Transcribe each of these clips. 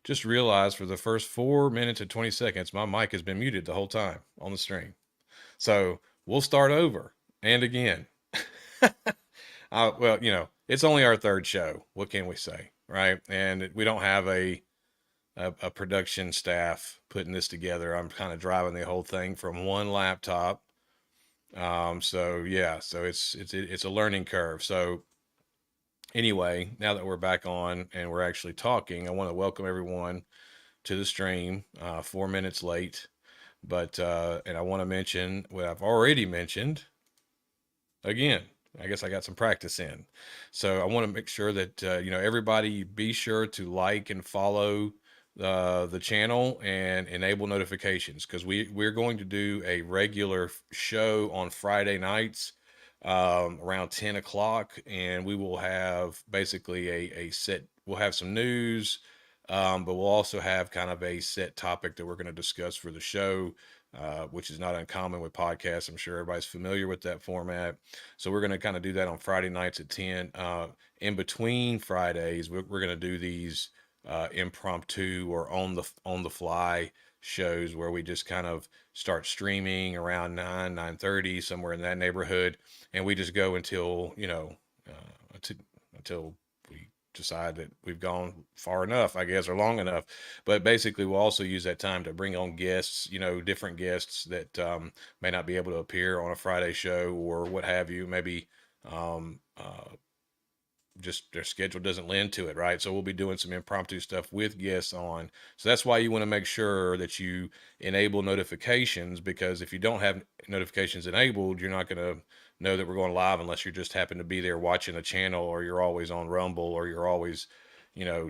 just realized for the first 4 minutes and 20 seconds, my mic has been muted the whole time on the stream. So we'll start over and again. Well, it's only our third show. What can we say, right? And we don't have a production staff putting this together. I'm kind of driving the whole thing from one laptop. So yeah, so it's a learning curve. So anyway, now that we're back on and we're actually talking, I want to welcome everyone to the stream. 4 minutes late, but and I want to mention what I've already mentioned again. I guess I got some practice in. So I want to make sure that everybody be sure to like and follow the channel and enable notifications because we're going to do a regular show on Friday nights around 10 o'clock, and we will have basically a set. We'll have some news, but we'll also have kind of a set topic that we're going to discuss for the show. Which is not uncommon with podcasts. I'm sure everybody's familiar with that format. So we're going to kind of do that on Friday nights at 10. In between Fridays, we're going to do these impromptu or on the fly shows where we just kind of start streaming around 9:30 somewhere in that neighborhood, and we just go until until we decide that we've gone far enough, I guess, or long enough. But basically, we'll also use that time to bring on guests, different guests that may not be able to appear on a Friday show or what have you. Maybe just their schedule doesn't lend to it, right? So we'll be doing some impromptu stuff with guests on. So that's why you want to make sure that you enable notifications, because if you don't have notifications enabled, you're not going to know that we're going live unless you just happen to be there watching a channel, or you're always on Rumble, or you're always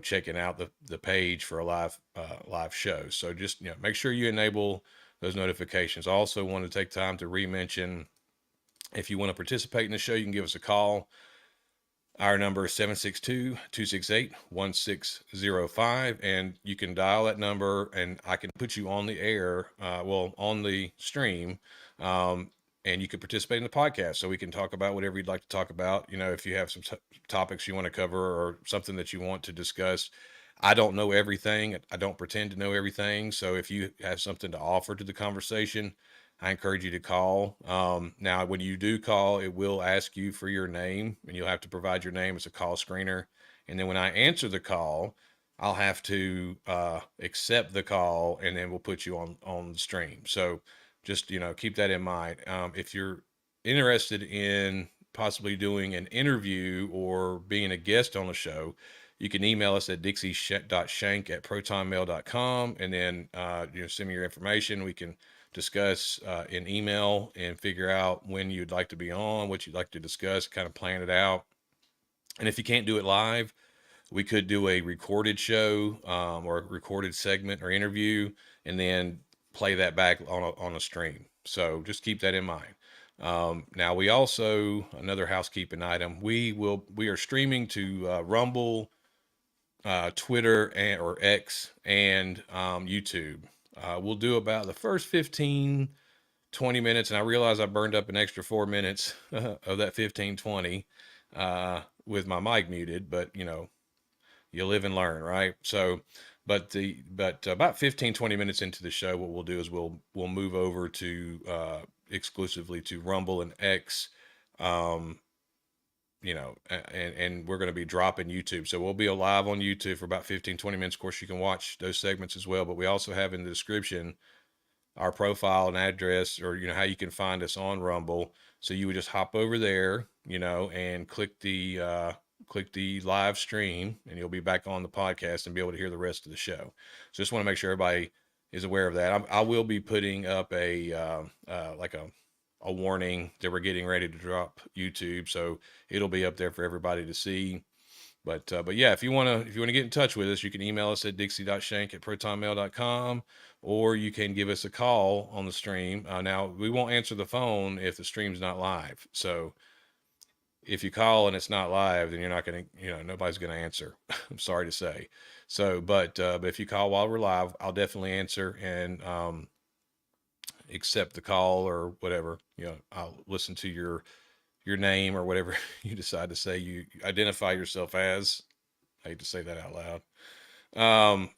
checking out the page for a live show. So just make sure you enable those notifications. I also want to take time to re-mention, if you want to participate in the show, you can give us a call. Our number is 762-268-1605, and you can dial that number and I can put you on the air, on the stream, and you can participate in the podcast. So we can talk about whatever you'd like to talk about. If you have some topics you want to cover or something that you want to discuss. I don't know everything. I don't pretend to know everything. So if you have something to offer to the conversation, I encourage you to call. Now, when you do call, it will ask you for your name, and you'll have to provide your name as a call screener. And then when I answer the call, I'll have to accept the call, and then we'll put you on the stream. So just keep that in mind. If you're interested in possibly doing an interview or being a guest on the show, you can email us at dixie.shank@protonmail.com, and then send me your information. We can discuss in email and figure out when you'd like to be on, what you'd like to discuss, kind of plan it out. And if you can't do it live, we could do a recorded show, or a recorded segment or interview, and then play that back on a stream. So just keep that in mind. Now we also, another housekeeping item, we are streaming to Rumble, Twitter, or X, and YouTube. We'll do about the first 15-20 minutes, and I realize I burned up an extra 4 minutes of that 15-20 with my mic muted, but you live and learn, right? So, but about 15-20 minutes into the show, what we'll do is we'll move over to exclusively to Rumble and X. And we're going to be dropping YouTube. So we'll be live on YouTube for about 15-20 minutes. Of course, you can watch those segments as well, but we also have in the description our profile and address, or how you can find us on Rumble. So you would just hop over there, and click the live stream, and you'll be back on the podcast and be able to hear the rest of the show. So just want to make sure everybody is aware of that. I will be putting up a warning that we're getting ready to drop YouTube, so it'll be up there for everybody to see. But yeah, if you want to get in touch with us, you can email us at dixie.shank@protonmail.com, or you can give us a call on the stream. Now we won't answer the phone if the stream's not live. So if you call and it's not live, then you're not going to, nobody's going to answer. I'm sorry to say. So, but if you call while we're live, I'll definitely answer and accept the call or whatever. I'll listen to your name or whatever you decide to say you identify yourself as. I hate to say that out loud.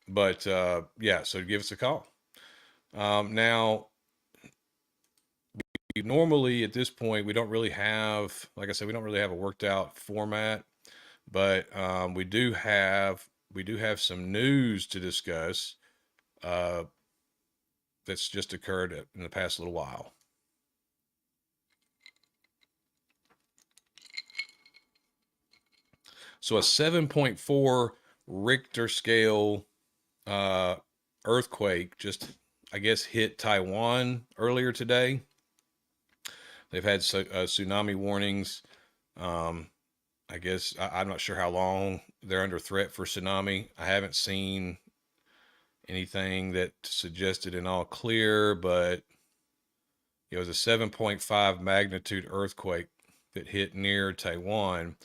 But yeah, so give us a call. Now, normally at this point, we don't really have, like I said, we don't really have a worked out format, but we do have some news to discuss uh, that's just occurred in the past little while. So a 7.4 Richter scale uh, earthquake just, I guess, hit Taiwan earlier today. They've had tsunami warnings. Um, I guess I'm not sure how long they're under threat for tsunami. I haven't seen anything that suggested an all clear, but it was a 7.5 magnitude earthquake that hit near Taiwan.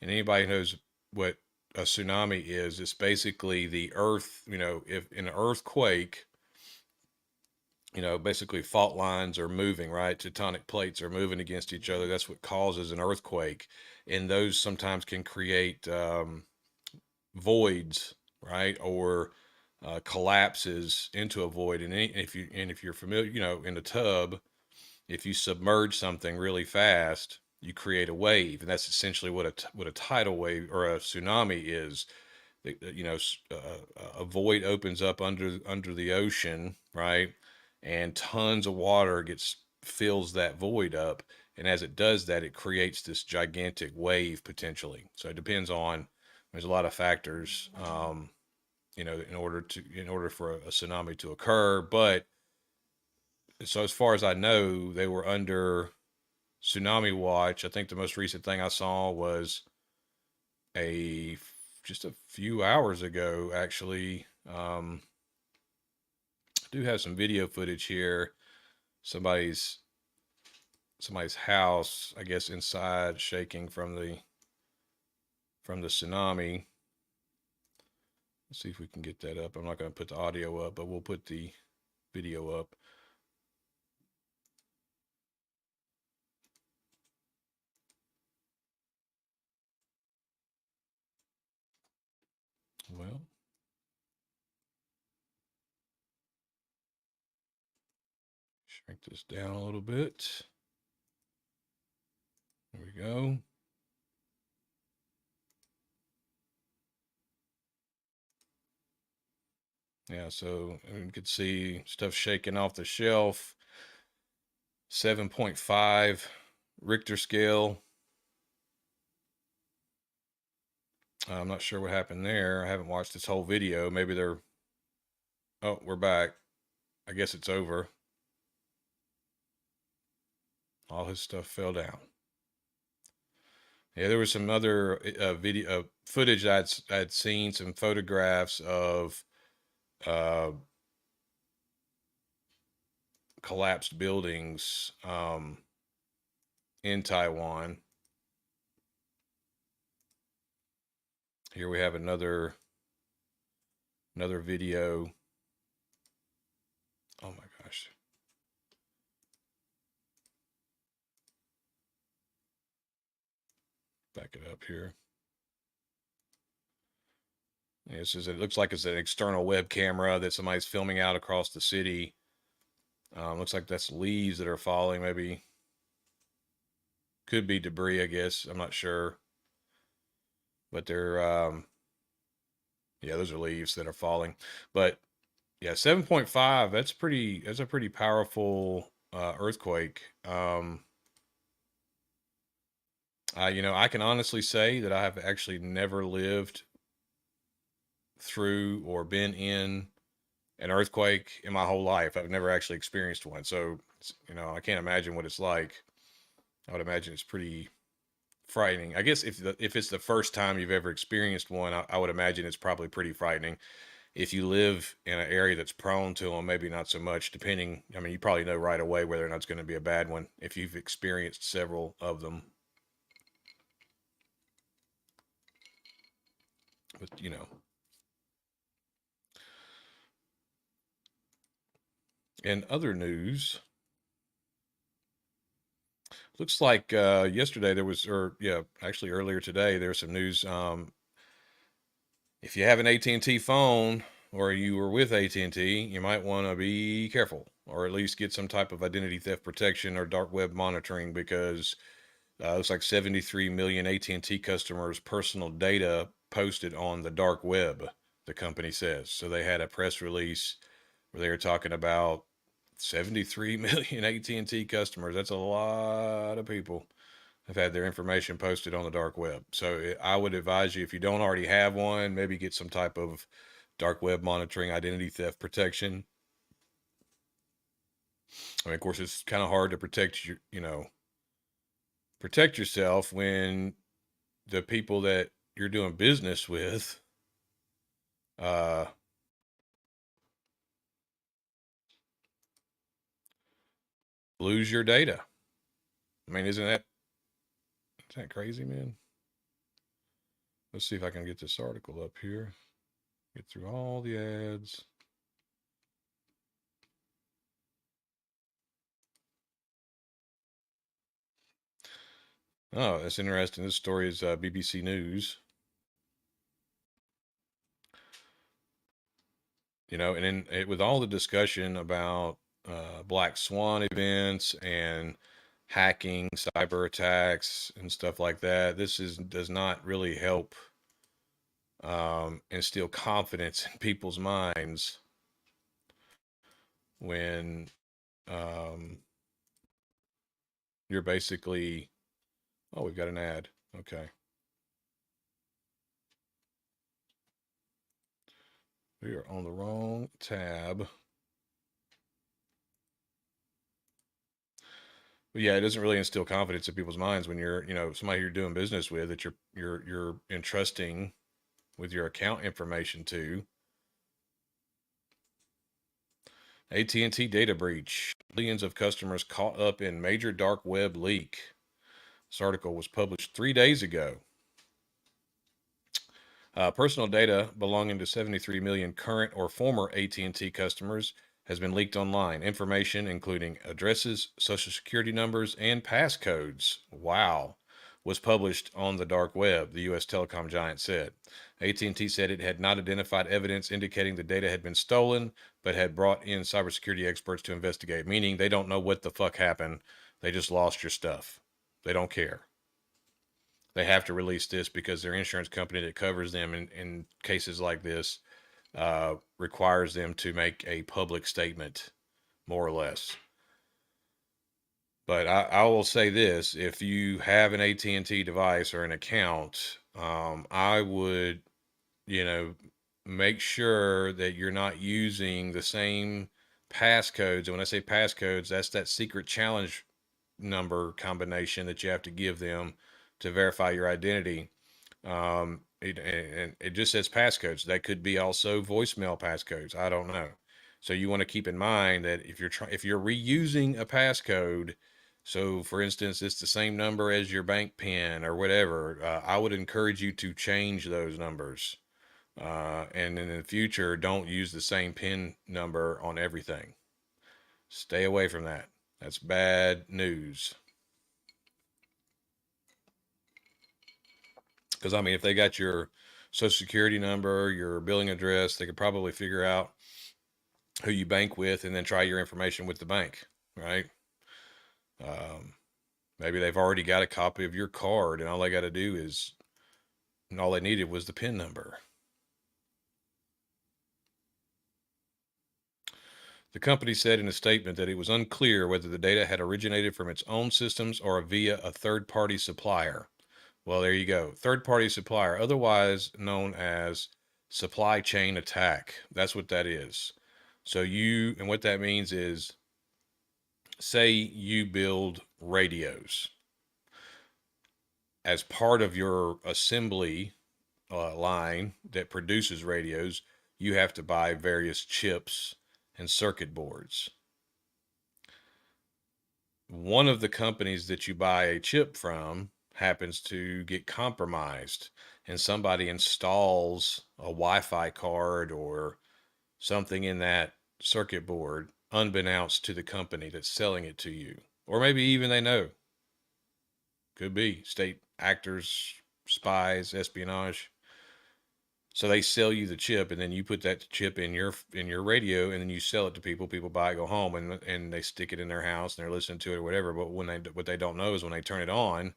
And anybody knows what a tsunami is, it's basically the earth, if in an earthquake, basically fault lines are moving, right? Tectonic plates are moving against each other. That's what causes an earthquake. And those sometimes can create voids, right? Or collapses into a void. And if you're familiar, in a tub, if you submerge something really fast, you create a wave, and that's essentially what a tidal wave or a tsunami is. You know, a void opens up under the ocean, right? And tons of water gets fills that void up, and as it does that, it creates this gigantic wave potentially. So it depends on. There's a lot of factors, in order for a tsunami to occur. But so as far as I know, they were under tsunami watch. I think the most recent thing I saw was a just a few hours ago, actually. I do have some video footage here. Somebody's somebody's house, I guess, inside shaking from the tsunami. Let's see if we can get that up. I'm not going to put the audio up, but we'll put the video up. Well, shrink this down a little bit. There we go. Yeah, so you can see stuff shaking off the shelf. 7.5 Richter scale. I'm not sure what happened there. I haven't watched this whole video. Maybe they're. Oh, we're back. I guess it's over. All his stuff fell down. Yeah, there was some other video footage I'd seen, some photographs of uh, collapsed buildings in Taiwan. Here we have another video. Oh my gosh. Back it up here. Yeah, it looks like it's an external web camera that somebody's filming out across the city. Looks like that's leaves that are falling. Maybe could be debris, I guess. I'm not sure. But yeah, those are leaves that are falling. But yeah, 7.5, that's a pretty powerful earthquake. I can honestly say that I have actually never lived through or been in an earthquake in my whole life. I've never actually experienced one. So, I can't imagine what it's like. I would imagine it's pretty frightening. I guess if it's the first time you've ever experienced one, I would imagine it's probably pretty frightening. If you live in an area that's prone to them, maybe not so much, depending. I mean, you probably know right away whether or not it's going to be a bad one if you've experienced several of them. But, in other news, looks like yesterday there was, or yeah, actually earlier today, there was some news. If you have an AT&T phone, or you were with AT&T, you might want to be careful, or at least get some type of identity theft protection or dark web monitoring, because looks like 73 million AT&T customers' personal data posted on the dark web, the company says. So they had a press release where they were talking about 73 million AT&T customers. That's a lot of people have had their information posted on the dark web. So I would advise you, if you don't already have one, maybe get some type of dark web monitoring, identity theft protection. I mean, of course, it's kind of hard to protect yourself when the people that you're doing business with uh, lose your data. I mean, isn't that crazy, man? Let's see if I can get this article up here. Get through all the ads. Oh, that's interesting. This story is BBC News. And then with all the discussion about Black Swan events and hacking, cyber attacks, and stuff like that, does not really help instill confidence in people's minds when um, you're basically. Oh, we've got an ad. Okay, we are on the wrong tab. But yeah, it doesn't really instill confidence in people's minds when you're somebody you're doing business with, that you're entrusting with your account information to. AT&T data breach. Millions of customers caught up in major dark web leak. This article was published 3 days ago. Personal data belonging to 73 million current or former AT&T customers has been leaked online. Information including addresses, social security numbers, and passcodes. Wow. Was published on the dark web, the U.S. telecom giant said. AT&T said it had not identified evidence indicating the data had been stolen, but had brought in cybersecurity experts to investigate, meaning they don't know what the fuck happened. They just lost your stuff. They don't care. They have to release this because their insurance company that covers them in cases like this requires them to make a public statement, more or less. But I will say this: if you have an AT&T device or an account, I would, you know, make sure that you're not using the same passcodes. And when I say passcodes, that's that secret challenge number combination that you have to give them to verify your identity. And it just says passcodes. That could be also voicemail passcodes. I don't know. So you want to keep in mind that if you're reusing a passcode, so for instance, it's the same number as your bank PIN or whatever, I would encourage you to change those numbers. And in the future, don't use the same PIN number on everything. Stay away from that. That's bad news. Because I mean, if they got your social security number, your billing address, they could probably figure out who you bank with and then try your information with the bank, right? Um, Maybe they've already got a copy of your card, and all they needed was the PIN number. The company said in a statement that it was unclear whether the data had originated from its own systems or via a third party supplier. Well, there you go. Third party supplier, otherwise known as supply chain attack. That's what that is. And what that means is, say you build radios. As part of your assembly line that produces radios, you have to buy various chips and circuit boards. One of the companies that you buy a chip from happens to get compromised, and somebody installs a Wi-Fi card or something in that circuit board unbeknownst to the company that's selling it to you. Or maybe even they know. Could be state actors, spies, espionage. So they sell you the chip, and then you put that chip in your radio, and then you sell it to people. People buy it, go home, and they stick it in their house, and they're listening to it or whatever. But what they don't know is when they turn it on,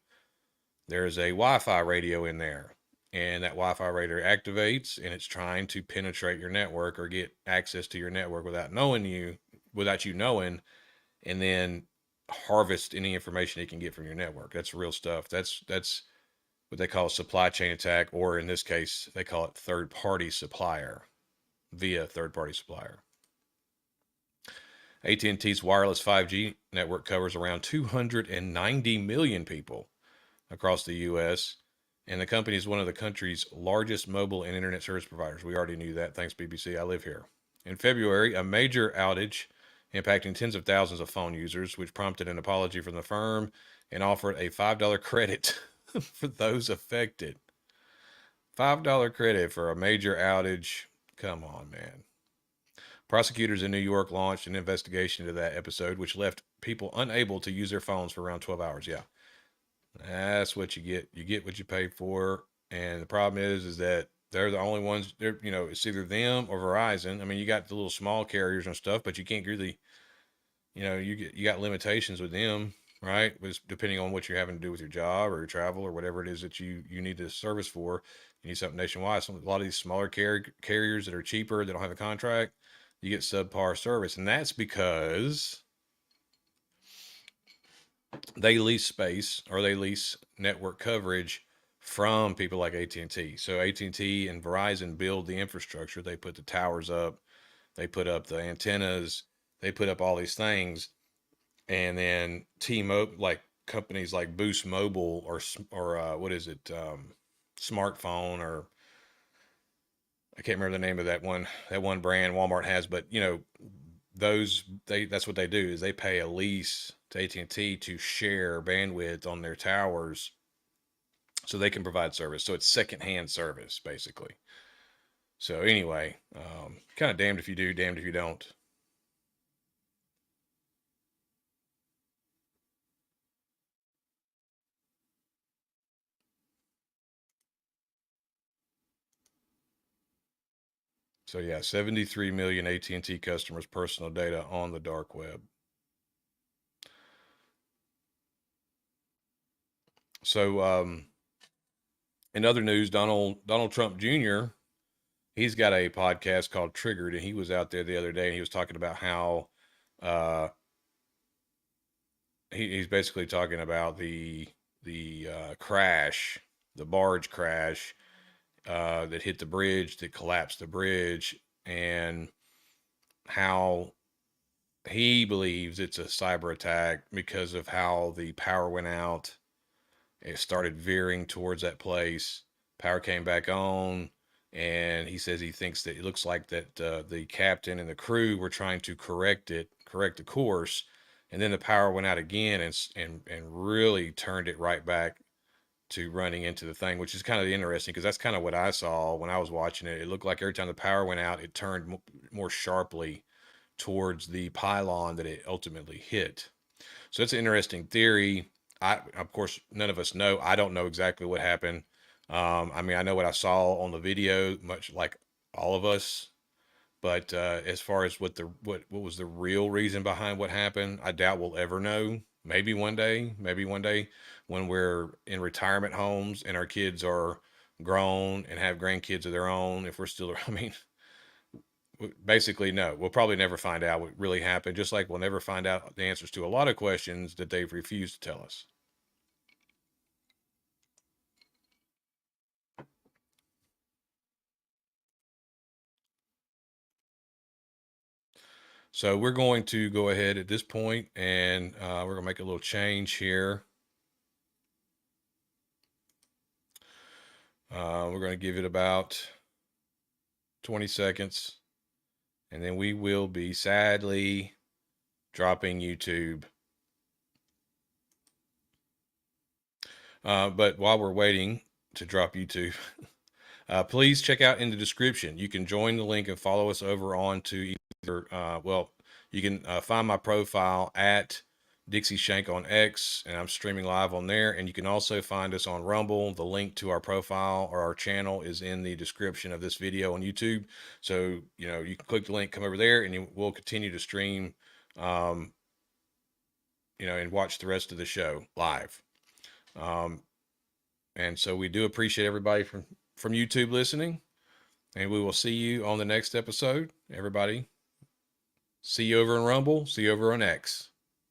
there's a Wi-Fi radio in there, and that Wi-Fi radio activates, and it's trying to penetrate your network or get access to your network without you knowing, and then harvest any information it can get from your network. That's real stuff. That's what they call a supply chain attack, or in this case, they call it third party supplier via third party supplier. AT&T's wireless 5G network covers around 290 million people across the U.S., and the company is one of the country's largest mobile and internet service providers. We already knew that. Thanks, BBC. I live here. In February, a major outage impacting tens of thousands of phone users, which prompted an apology from the firm and offered a $5 credit for those affected. $5 credit for a major outage. Come on, man. Prosecutors in New York launched an investigation into that episode, which left people unable to use their phones for around 12 hours. Yeah. That's what you get. You get what you pay for. And the problem is that they're the only ones. It's either them or Verizon. I mean, you got the little small carriers and stuff, but you can't really, you got limitations with them, right? Depending on what you're having to do with your job or your travel or whatever it is that you need the service for. You need something nationwide. A lot of these smaller carriers that are cheaper, that don't have a contract, you get subpar service, and that's because they lease space or they lease network coverage from people like AT&T. So AT&T and Verizon build the infrastructure. They put the towers up, they put up the antennas, they put up all these things, and then T-Mobile, like companies like Boost Mobile or what is it, smartphone, or I can't remember the name of that one brand Walmart has, but that's what they do is they pay a lease to AT&T to share bandwidth on their towers so they can provide service. So it's secondhand service, basically. So anyway, kind of damned if you do, damned if you don't. So yeah, 73 million AT&T customers' personal data on the dark web. So in other news, Donald Trump Jr., he's got a podcast called Triggered, and he was out there the other day and he was talking about how uh, he's basically talking about the crash, the barge crash that hit the bridge, that collapsed the bridge, and how he believes it's a cyber attack because of how the power went out. It started veering towards that place. Power came back on, and he says he thinks that it looks like that the captain and the crew were trying to correct the course, and then the power went out again and really turned it right back to running into the thing, which is kind of interesting because that's kind of what I saw when I was watching it. It looked like every time the power went out, it turned more sharply towards the pylon that it ultimately hit. So it's an interesting theory. Of course, none of us know. I don't know exactly what happened. I mean, I know what I saw on the video, much like all of us. But as far as what was the real reason behind what happened, I doubt we'll ever know. Maybe one day, when we're in retirement homes and our kids are grown and have grandkids of their own, if we're still, I mean, basically, no, we'll probably never find out what really happened, just like we'll never find out the answers to a lot of questions that they've refused to tell us. So we're going to go ahead at this point and we're going to make a little change here. We're going to give it about 20 seconds, and then we will be sadly dropping YouTube. But while we're waiting to drop YouTube, please check out in the description. You can join the link and follow us over on to either, you can find my profile at Dixie Shank on X, and I'm streaming live on there. And you can also find us on Rumble. The link to our profile or our channel is in the description of this video on YouTube. So, you can click the link, come over there, and we'll continue to stream, and watch the rest of the show live. And so we do appreciate everybody from YouTube listening, and we will see you on the next episode. Everybody, see you over in Rumble, see you over on X.